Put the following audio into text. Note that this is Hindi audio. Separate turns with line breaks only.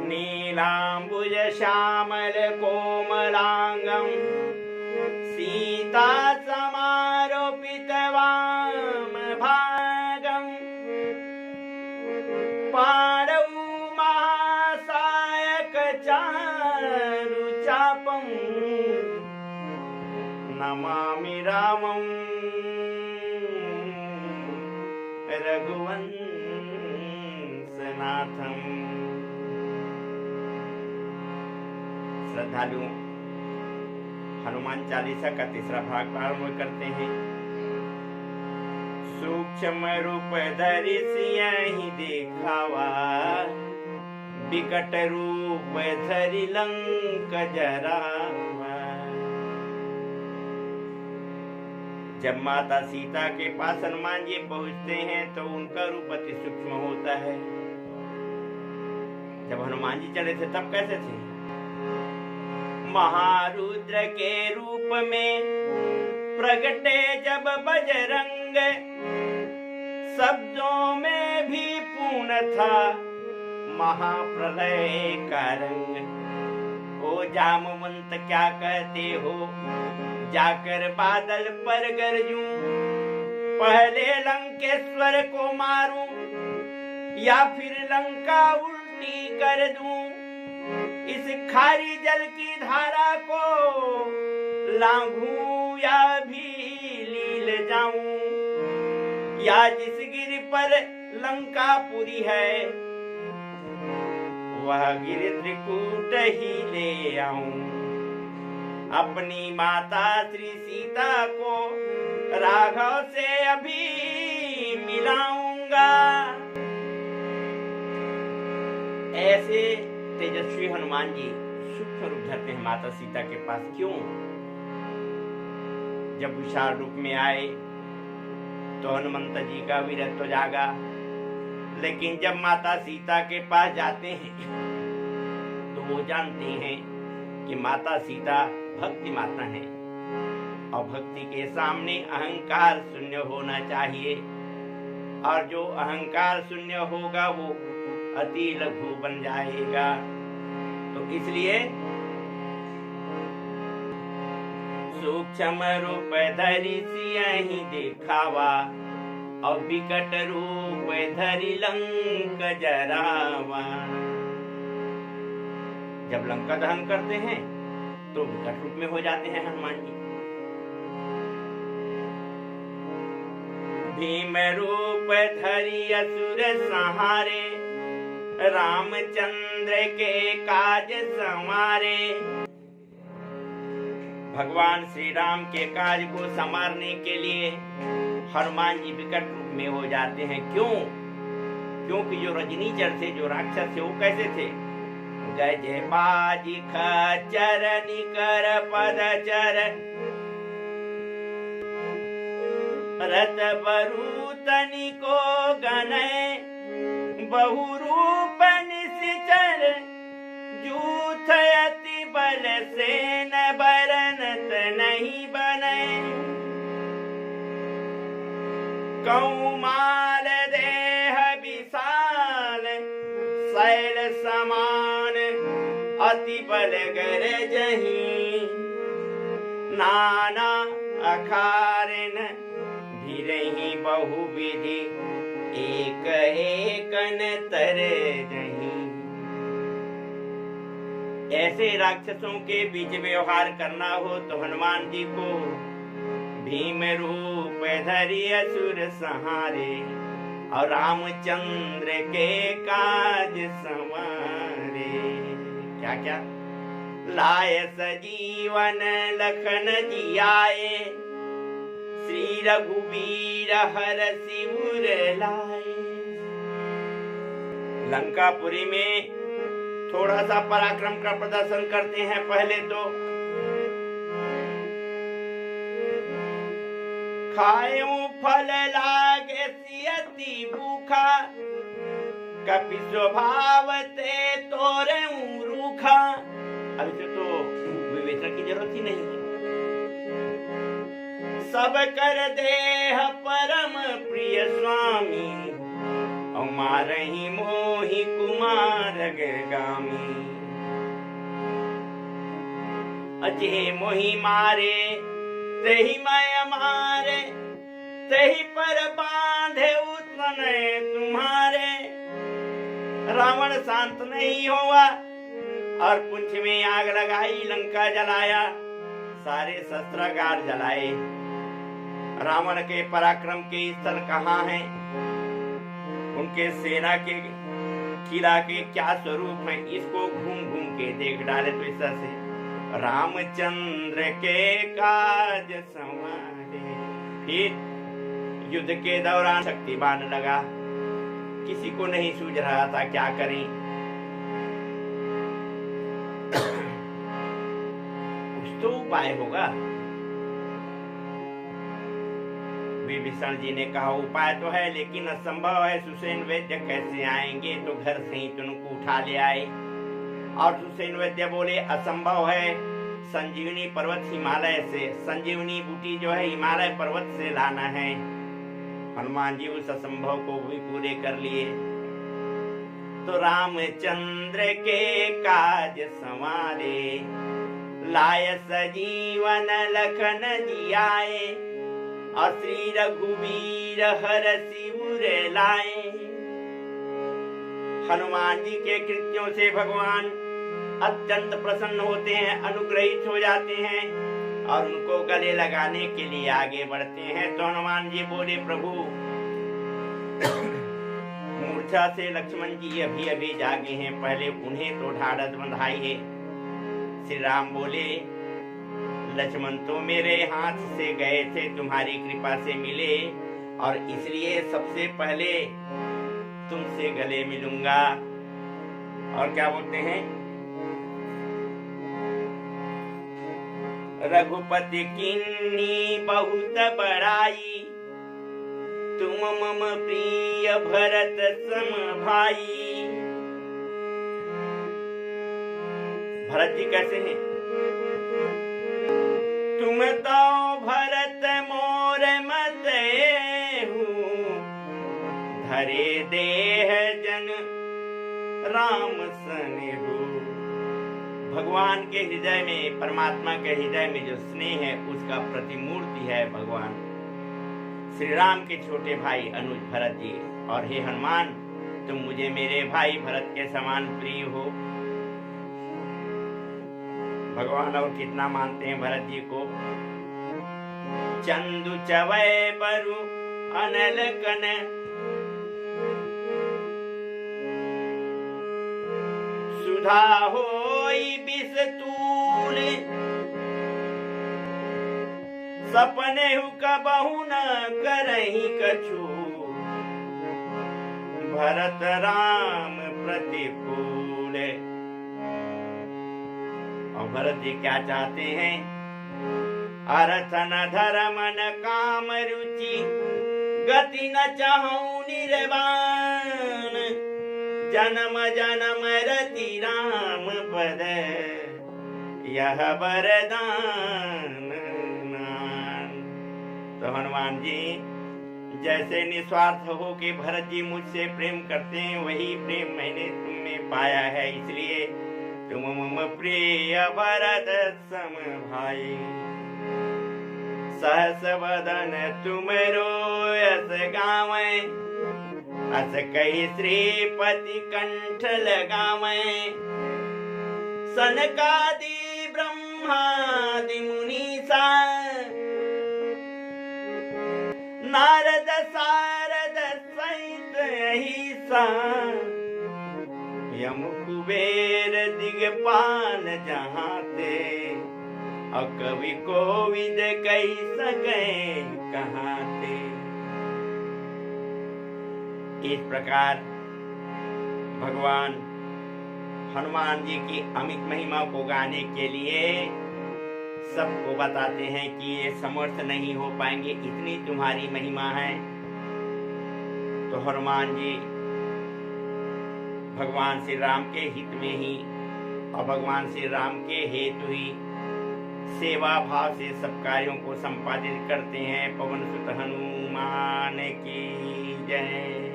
नीलाम्बुज श्यामल कोमलांगं सीता समारोपित वाम भागं पाणौ महासायक चारुचापं नमामि रामं रघुवंशनाथं। श्रद्धालु हनुमान चालीसा का तीसरा भाग प्रारंभ करते हैं। सूक्ष्म रूप धरि सियहि देखावा, विकट रूप धरि लंक जरावा। जब माता सीता के पास हनुमान जी पहुंचते हैं तो उनका रूप अति सूक्ष्म होता है। जब हनुमान जी चले थे तब कैसे थे? महारुद्र के रूप में प्रगटे जब बजरंग, शब्दों में भी पूर्ण था महाप्रलय का रंग। ओ जामवंत क्या कहते हो, जाकर बादल पर गरजूं, पहले लंकेश्वर को मारूं या फिर लंका उल्टी कर दूं। इस खारी जल की धारा को लांघूं या भी लील जाऊं, या जिस गिर पर लंकापुरी है वह गिर त्रिकूट ही ले आऊं। अपनी माता श्री सीता को राघव से अभी मिलाऊंगा। ऐसे तेजस्वी हनुमान जी सूक्ष्म रूप धरते हैं माता सीता के पास। क्यों? जब विशाल रूप में आए तो हनुमंत जी का वीरत्व जागा, लेकिन जब माता सीता के पास जाते हैं तो वो जानते हैं कि माता सीता भक्ति माता है और भक्ति के सामने अहंकार शून्य होना चाहिए, और जो अहंकार शून्य होगा वो अति लघु बन जाएगा। तो इसलिए सूक्ष्म रूप धरि सियहि देखावा, और विकट रूप धरि लंक जरावा। जब लंका दहन करते हैं तो विकट रूप में हो जाते हैं हनुमान जी। भीम रूप धरि असुर संहारे, रामचंद्र के काज संवारे। भगवान श्री राम के काज को संवारने के लिए हनुमान जी विकट रूप में हो जाते हैं। क्यों? क्योंकि जो रजनीचर थे, जो राक्षस थे, वो कैसे थे? गज बाजी खच्चर निकर पदचर, रत बरूतनि को गनय, बहुरूप निशिचर, जूथ अति बल सेन बरनत नहीं बने। कौमाल देह विशाल, शैल समान, अति बल गरजहि। नाना अखारन भिरहि बहुविधि, एक एकन तरजहि। ऐसे राक्षसों के बीच व्यवहार करना हो तो हनुमान जी को भीम रूप धरि असुर संहारे, और रामचंद्र के काज संवारे। क्या क्या? लाय सजीवन लखन जियाए, श्री रघुवीर हरषि उर लाए। लंकापुरी में थोड़ा सा पराक्रम का प्रदर्शन करते हैं। पहले तो खायूं फल लागे सियति भूखा, कपि स्वभाव ते तोरे रूखा। अभी तो विवेचन की जरूरत ही नहीं है। सब कर देह परम प्रिय स्वामी, मारही मोहि कुमार गामी। अजहे मोहि मारे तेहि मैं मारे, तेहि पर बांधे उतने तुम्हारे। रावण शांत नहीं हुआ और पुंछ में आग लगाई, लंका जलाया, सारे शस्त्रागार जलाए। रावण के पराक्रम के स्थल कहाँ हैं? उनके सेना के किला के क्या स्वरूप है, इसको घूम घूम के देख डाले तो इस तरह से रामचंद्र के काज संवारे। फिर युद्ध के दौरान शक्तिबान लगा, किसी को नहीं सूझ रहा था क्या करें। कुछ तो उपाय होगा। विभीषण जी ने कहा उपाय तो है लेकिन असंभव है, सुसेन वैद्य कैसे आएंगे? तो घर से ही तुमको उठा ले आए। और सुसेन वैद्य बोले असंभव है, संजीवनी पर्वत हिमालय से, संजीवनी बूटी जो है हिमालय पर्वत से लाना है। हनुमान जी उस असंभव को भी पूरे कर लिए। तो रामचंद्र के काज संवारे, लाय सजीवन लखन जी आए, और श्री रघुवीर हरषि उर लाए। हनुमान जी के कृत्यों से भगवान अत्यंत प्रसन्न होते हैं, अनुग्रहित हो जाते हैं और उनको गले लगाने के लिए आगे बढ़ते हैं। तो हनुमान जी बोले प्रभु, मूर्छा से लक्ष्मण जी अभी अभी जागे हैं, पहले उन्हें तो ढाढ़स बंधाइए। श्री राम बोले लक्ष्मण तो मेरे हाथ से गए थे, तुम्हारी कृपा से मिले, और इसलिए सबसे पहले तुमसे गले मिलूंगा। और क्या बोलते हैं, रघुपति किन्नी बहुत बड़ाई, तुम मम प्रिय भरत सम भाई। भरत जी कैसे हैं? तुम तो भरत मोर मत हूँ, धरे देह जन राम स्नेहु। भगवान के हृदय में, परमात्मा के हृदय में जो स्नेह है उसका प्रतिमूर्ति है भगवान श्री राम के छोटे भाई अनुज भरत जी। और हे हनुमान, तुम मुझे मेरे भाई भरत के समान प्रिय हो। भगवान और कितना मानते हैं भरत जी को। चंदु चवय बरु अनल कन, सुधा होई बिस तूल, सपने कबहु न करहि कछु, भरत राम प्रतिकूल। और भरत जी क्या चाहते हैं? अर्थ न धर्म न काम रुचि, गति न चाहूं निर्वाण, जन्म जन्म रति राम पद, यह वरदान। तो हनुमान जी जैसे निस्वार्थ हो के भरत जी मुझसे प्रेम करते हैं, वही प्रेम मैंने तुम में पाया है, इसलिए तुम मम प्रिय भरत सम भाई। सहस वदन तुम रोयस गावै, अस कही श्रीपति कंठ लगावै, सनकादि ब्रह्मादि मुनीसा, नारद सारद सहित अहिसा, यम कुबेर दिगपाल जहाँ ते, और कवि कोविद कही सके कहाँ थे। इस प्रकार भगवान हनुमान जी की अमित महिमा को गाने के लिए सबको बताते हैं कि ये समर्थ नहीं हो पाएंगे, इतनी तुम्हारी महिमा है। तो हनुमान जी भगवान श्री राम के हित में ही और भगवान श्री राम के हेतु ही सेवा भाव से सब कार्यों को संपादित करते हैं। पवन सुत हनुमान की जय।